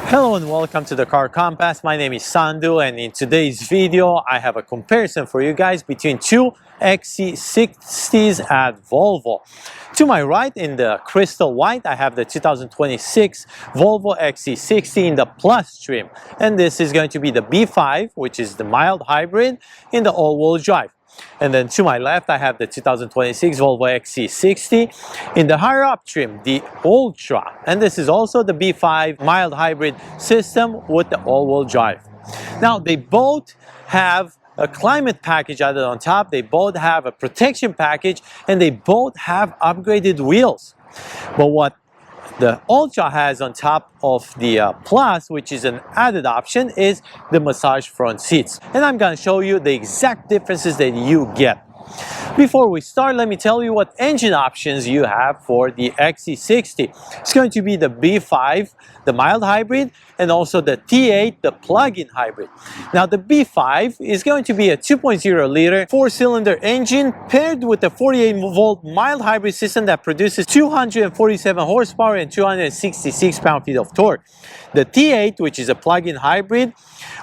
Hello and welcome to the Car Compass. My name is Sandu, and in today's video I have a comparison for you guys between two XC60s at Volvo. To my right, in the crystal white, I have the 2026 Volvo XC60 in the Plus trim, and this is going to be the B5, which is the mild hybrid in the all-wheel drive. And then to my left, I have the 2026 Volvo XC60 in the higher up trim, the Ultra. And this is also the B5 mild hybrid system with the all-wheel drive. Now, they both have a climate package added on top, they both have a protection package, and they both have upgraded wheels. But what the Ultra has on top of the Plus, which is an added option, is the massage front seats. And I'm going to show you the exact differences that you get. Before we start, let me tell you what engine options you have for the XC60. It's going to be the B5, the mild hybrid, and also the T8, the plug-in hybrid. Now the B5 is going to be a 2.0 liter 4-cylinder engine paired with a 48-volt mild hybrid system that produces 247 horsepower and 266 pound-feet of torque. The T8, which is a plug-in hybrid,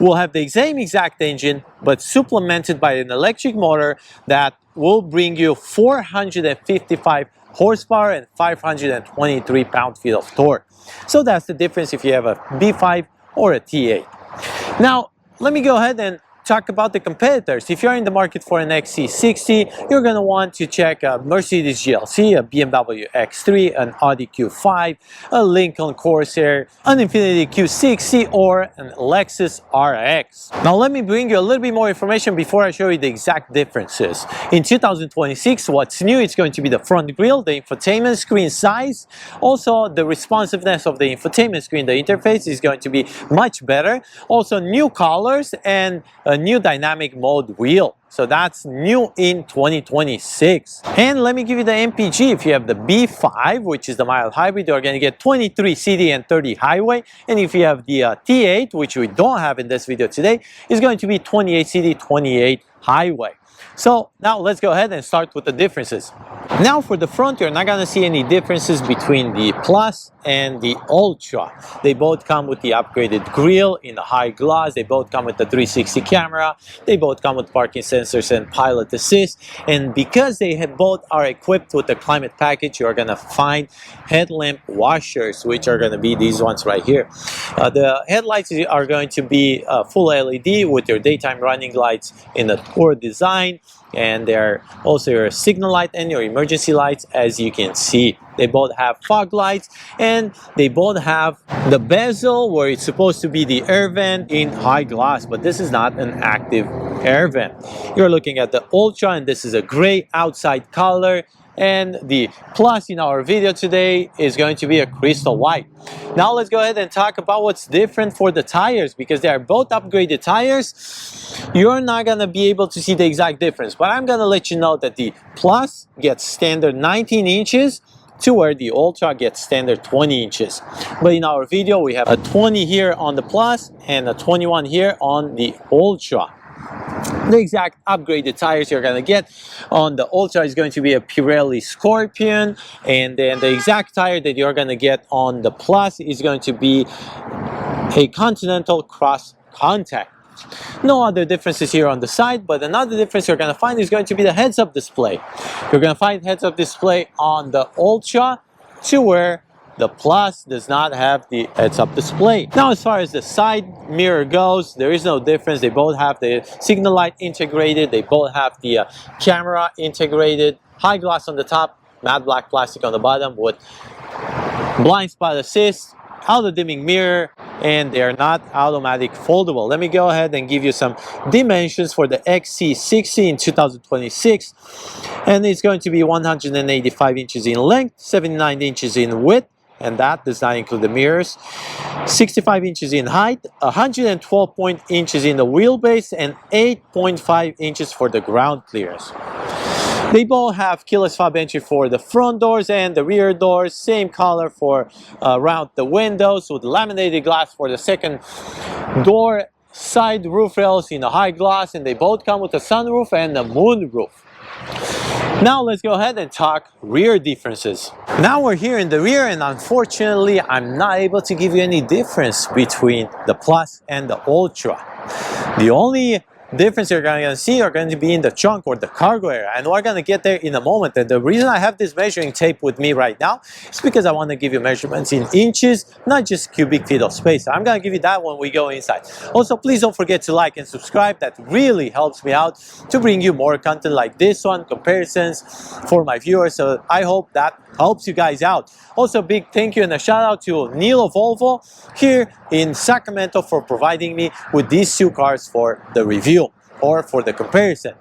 will have the same exact engine but supplemented by an electric motor that will bring you 455 horsepower and 523 pound-feet of torque. So that's the difference if you have a B5 or a T8. Now, let me go ahead and talk about the competitors. If you're in the market for an XC60, you're going to want to check a Mercedes GLC, a BMW X3, an Audi Q5, a Lincoln Corsair, an Infiniti Q60, or an Lexus RX. Now let me bring you a little bit more information before I show you the exact differences. In 2026, what's new? It's going to be the front grille, the infotainment screen size, also the responsiveness of the infotainment screen, the interface is going to be much better. Also new colors and a new dynamic mode wheel. So that's new in 2026. And let me give you the MPG. If you have the B5, which is the mild hybrid, you're going to get 23 city and 30 highway. And if you have the T8, which we don't have in this video today, is going to be 28 city, 28 highway. So now let's go ahead and start with the differences. Now for the front, you're not going to see any differences between the Plus and the Ultra. They both come with the upgraded grille in the high gloss. They both come with the 360 camera. They both come with parking sensors and pilot assist. And because they both are equipped with the climate package, you're going to find headlamp washers, which are going to be these ones right here. The headlights are going to be full LED with your daytime running lights in the core design. And they're also your signal light and your emergency lights, as you can see. They both have fog lights, and they both have the bezel where it's supposed to be the air vent in high gloss, but this is not an active air vent. You're looking at the Ultra, and this is a gray outside color, and the Plus in our video today is going to be a crystal white. Now let's go ahead and talk about what's different for the tires, because they are both upgraded tires. You're not going to be able to see the exact difference, but I'm going to let you know that the Plus gets standard 19 inches to where the Ultra gets standard 20 inches. But in our video, we have a 20 here on the Plus and a 21 here on the Ultra. The exact upgraded tires you're going to get on the Ultra is going to be a Pirelli Scorpion, and then the exact tire that you're going to get on the Plus is going to be a Continental Cross Contact. No other differences here on the side, but another difference you're going to find is going to be the heads-up display. You're going to find heads-up display on the Ultra to where the Plus does not have the heads-up display. Now, as far as the side mirror goes, there is no difference. They both have the signal light integrated. They both have the camera integrated. High gloss on the top, matte black plastic on the bottom with blind spot assist, auto dimming mirror, and they are not automatic foldable. Let me go ahead and give you some dimensions for the XC60 in 2026. And it's going to be 185 inches in length, 79 inches in width, and that does not include the mirrors, 65 inches in height, 112 inches in the wheelbase, and 8.5 inches for the ground clearance. They both have keyless fob entry for the front doors and the rear doors, same color for around the windows with laminated glass for the second door, side roof rails in a high gloss, and they both come with a sunroof and a moonroof. Now let's go ahead and talk rear differences. Now we're here in the rear, and unfortunately I'm not able to give you any difference between the Plus and the Ultra. The only difference you're going to see are going to be in the trunk or the cargo area, and we're going to get there in a moment. And the reason I have this measuring tape with me right now is because I want to give you measurements in inches, not just cubic feet of space. I'm going to give you that when we go inside. Also, please don't forget to like and subscribe. That really helps me out to bring you more content like this one, comparisons for my viewers. So I hope that helps you guys out. Also, big thank you and a shout out to Neil Volvo here in Sacramento for providing me with these two cars for the review or for the comparison.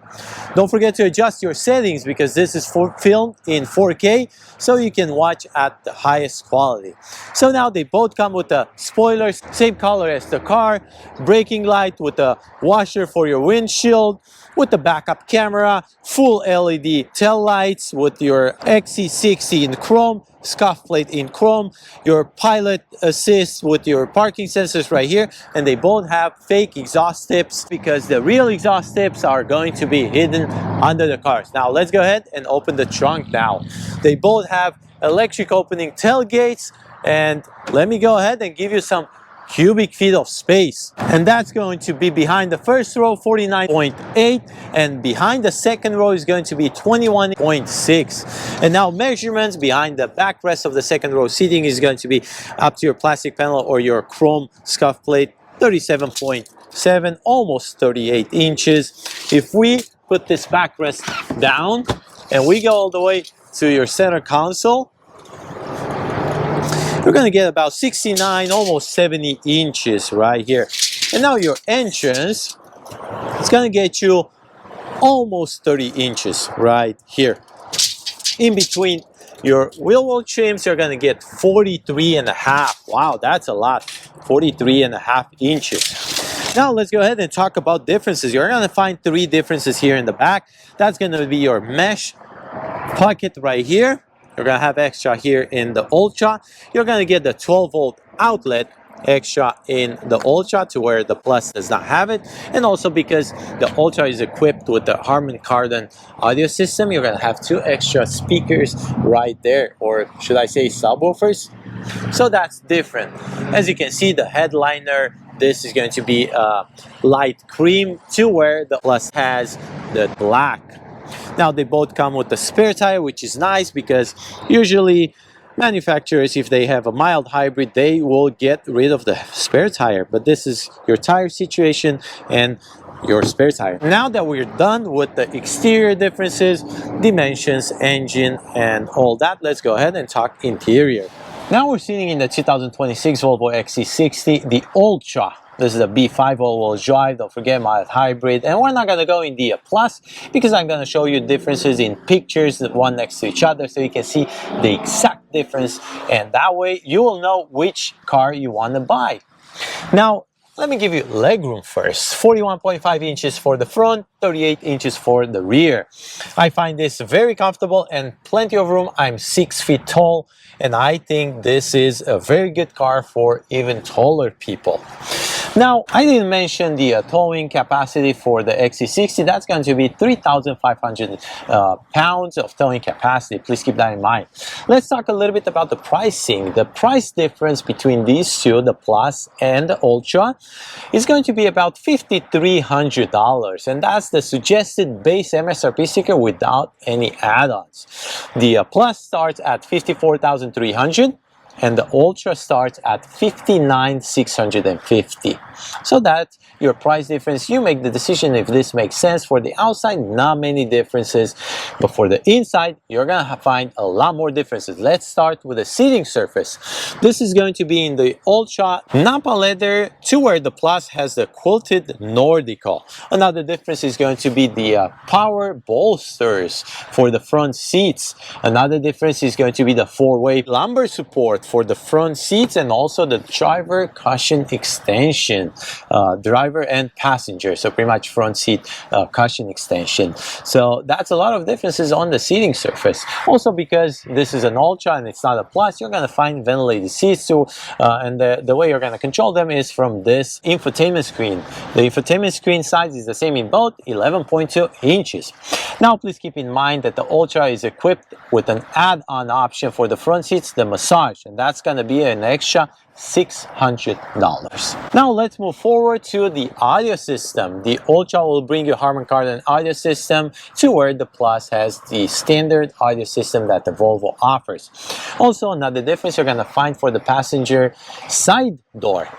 Don't forget to adjust your settings because this is filmed in 4K, so you can watch at the highest quality. So now they both come with the spoilers, same color as the car, braking light with a washer for your windshield, with the backup camera, full LED tail lights with your XC60 in chrome, scuff plate in chrome, your pilot assist with your parking sensors right here, and they both have fake exhaust tips because the real exhaust tips are going to be hidden under the cars. Now let's go ahead and open the trunk now. They both have electric opening tailgates, and let me go ahead and give you some cubic feet of space, and that's going to be behind the first row 49.8, and behind the second row is going to be 21.6. and now measurements behind the backrest of the second row seating is going to be up to your plastic panel or your chrome scuff plate, 37.7, almost 38 inches. If we put this backrest down and we go all the way to your center console, we're going to get about 69, almost 70 inches right here. And now your entrance is going to get you almost 30 inches right here. In between your wheel well trims, you're going to get 43 and a half. Wow, that's a lot. 43 and a half inches. Now let's go ahead and talk about differences. You're going to find three differences here in the back. That's going to be your mesh pocket right here. You're going to have extra here in the Ultra. You're going to get the 12-volt outlet extra in the Ultra to where the Plus does not have it. And also because the Ultra is equipped with the Harman Kardon audio system, you're going to have two extra speakers right there, or should I say subwoofers. So that's different. As you can see, the headliner, this is going to be light cream to where the Plus has the black. Now they both come with the spare tire, which is nice because usually manufacturers, if they have a mild hybrid, they will get rid of the spare tire, but this is your tire situation and your spare tire. Now that we're done with the exterior differences, dimensions, engine, and all that, let's go ahead and talk interior. Now we're sitting in the 2026 Volvo XC60, the Ultra. This is a B5 all-wheel drive, don't forget mild hybrid, and we're not going to go in the Plus because I'm going to show you differences in pictures, one next to each other, so you can see the exact difference, and that way you will know which car you want to buy. Now, let me give you legroom first. 41.5 inches for the front, 38 inches for the rear. I find this very comfortable and plenty of room. I'm 6 feet tall, and I think this is a very good car for even taller people. Now, I didn't mention the towing capacity for the XC60. That's going to be 3,500 pounds of towing capacity. Please keep that in mind. Let's talk a little bit about the pricing. The price difference between these two, the Plus and the Ultra, is going to be about $5,300. And that's the suggested base MSRP sticker without any add-ons. The Plus starts at $54,300. And the Ultra starts at $59,650. So that's your price difference. You make the decision if this makes sense. For the outside, not many differences, but for the inside, you're gonna find a lot more differences. Let's start with the seating surface. This is going to be in the Ultra Napa leather to where the Plus has the quilted Nordico. Another difference is going to be the power bolsters for the front seats. Another difference is going to be the four-way lumbar support for the front seats and also the driver cushion extension, driver and passenger, so pretty much front seat cushion extension. So that's a lot of differences on the seating surface. Also, because this is an Ultra and it's not a Plus, you're going to find ventilated seats too, and the way you're going to control them is from this infotainment screen. The infotainment screen size is the same in both, 11.2 inches. Now please keep in mind that the Ultra is equipped with an add-on option for the front seats, the massage, and that's going to be an extra $600. Now let's move forward to the audio system. The Ultra will bring you Harman Kardon audio system, to where the Plus has the standard audio system that the Volvo offers. Also, another difference you're going to find for the passenger side door.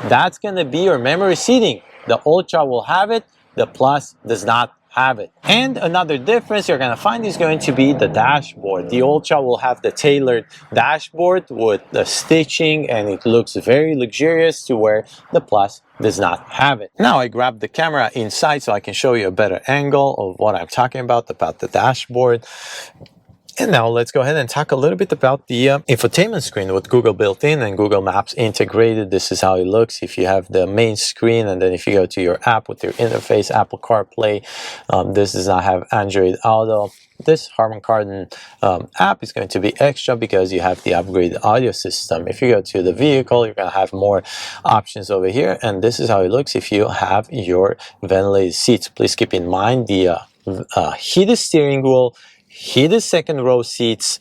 That's going to be your memory seating. The Ultra will have it, the Plus does not have it. And another difference you're going to find is going to be the dashboard. The Ultra will have the tailored dashboard with the stitching, and it looks very luxurious, to where the Plus does not have it. Now I grabbed the camera inside so I can show you a better angle of what I'm talking about the dashboard. And now let's go ahead and talk a little bit about the infotainment screen with Google built in and Google Maps integrated. This is how it looks if you have the main screen, and then if you go to your app with your interface, Apple CarPlay, this does not have Android Auto. This Harman Kardon app is going to be extra because you have the upgraded audio system. If you go to the vehicle, you're going to have more options over here, and this is how it looks if you have your ventilated seats. Please keep in mind the heated steering wheel, heated second row seats,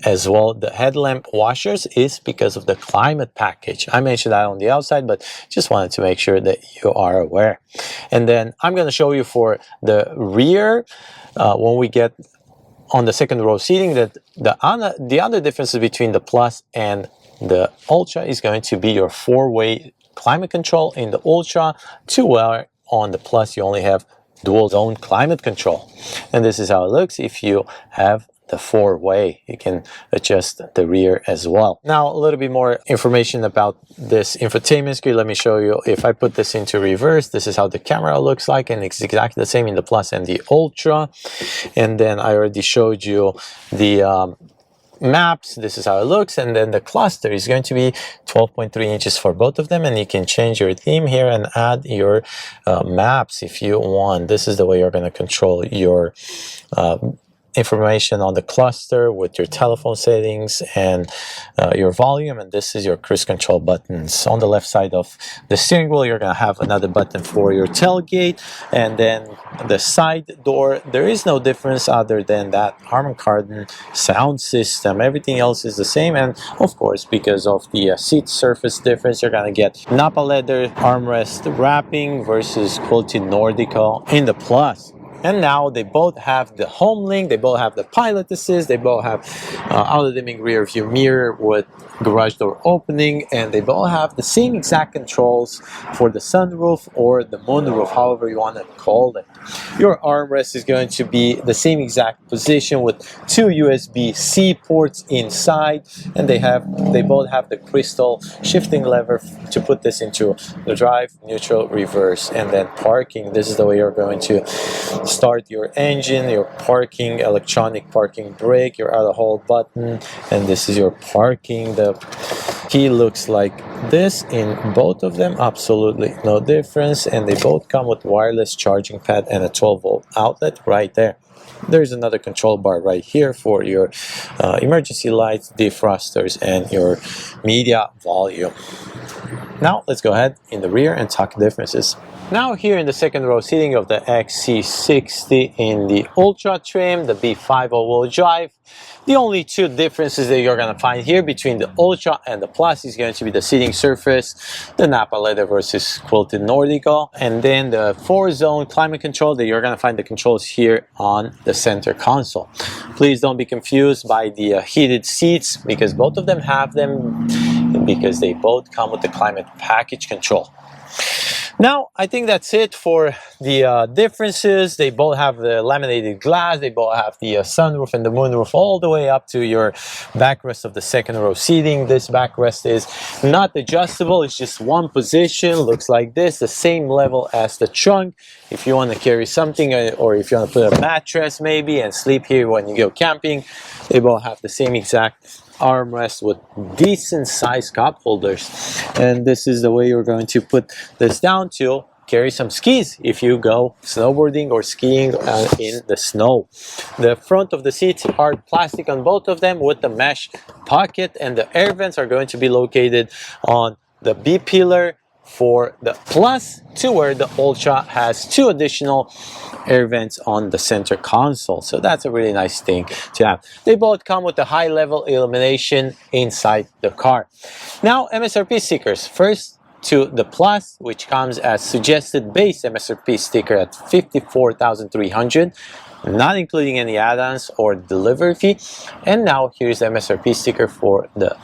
as well the headlamp washers is because of the climate package. I mentioned that on the outside, but just wanted to make sure that you are aware. And then I'm going to show you for the rear, when we get on the second row seating, that the other differences between the Plus and the Ultra is going to be your four-way climate control in the Ultra, to where on the Plus you only have dual zone climate control. And this is how it looks if you have the four-way. You can adjust the rear as well. Now a little bit more information about this infotainment screen. Let me show you. If I put this into reverse, this is how the camera looks like, and it's exactly the same in the Plus and the Ultra. And then I already showed you the maps. This is how it looks, and then the cluster is going to be 12.3 inches for both of them, and you can change your theme here and add your maps if you want. This is the way you're going to control your information on the cluster with your telephone settings and your volume, and this is your cruise control buttons. On the left side of the steering wheel, you're going to have another button for your tailgate, and then the side door, there is no difference other than that Harman Kardon sound system. Everything else is the same, and of course, because of the seat surface difference, you're going to get Napa leather armrest wrapping versus quilted Nordico in the Plus. And now they both have the home link, they both have the pilot assist, they both have auto-dimming rear view mirror with garage door opening, and they both have the same exact controls for the sunroof or the moonroof, however you want to call it. Your armrest is going to be the same exact position with two USB-C ports inside, and they both have the crystal shifting lever to put this into the drive, neutral, reverse, and then parking. This is the way you're going to start your engine, your parking, electronic parking brake, your auto hold button, and this is your parking. The key looks like this in both of them, absolutely no difference, and they both come with wireless charging pad and a 12-volt outlet right there. There's another control bar right here for your emergency lights, defrosters, and your media volume. Now let's go ahead in the rear and talk differences. Now here in the second row seating of the XC60 in the Ultra trim, the B5 all-wheel drive, the only two differences that you're going to find here between the Ultra and the Plus is going to be the seating surface, the Napa leather versus quilted Nordico, and then the 4-zone climate control that you're going to find the controls here on the center console. Please don't be confused by the heated seats, because both of them have them, because they both come with the climate package control. Now, I think that's it for the differences. They both have the laminated glass, they both have the sunroof and the moonroof all the way up to your backrest of the second row seating. This backrest is not adjustable, it's just one position, looks like this, the same level as the trunk. If you want to carry something, or if you want to put a mattress maybe and sleep here when you go camping, they both have the same exact armrest with decent sized cup holders, and this is the way you're going to put this down to carry some skis if you go snowboarding or skiing in the snow. The front of the seats, hard plastic on both of them with the mesh pocket, and the air vents are going to be located on the B pillar for the Plus, to where the Ultra has 2 additional air vents on the center console. So that's a really nice thing to have. They both come with a high level illumination inside the car. Now, MSRP stickers. First, to the Plus, which comes as suggested base MSRP sticker at $54,300, not including any add-ons or delivery fee. And now here's the MSRP sticker for the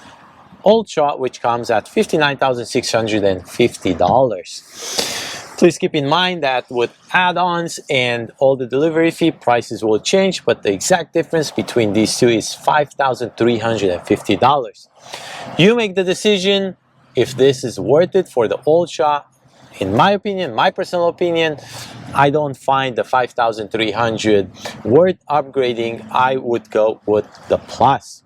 Ultra, which comes at $59,650. Please keep in mind that with add-ons and all the delivery fee, prices will change, but the exact difference between these two is $5,350. You make the decision if this is worth it for the Ultra. In my opinion, my personal opinion, I don't find the $5,300 worth upgrading. I would go with the Plus.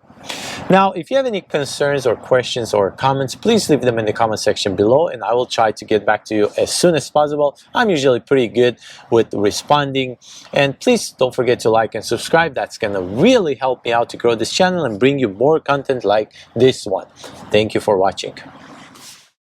Now, if you have any concerns or questions or comments, please leave them in the comment section below, and I will try to get back to you as soon as possible. I'm usually pretty good with responding, and please don't forget to like and subscribe. That's gonna really help me out to grow this channel and bring you more content like this one. Thank you for watching.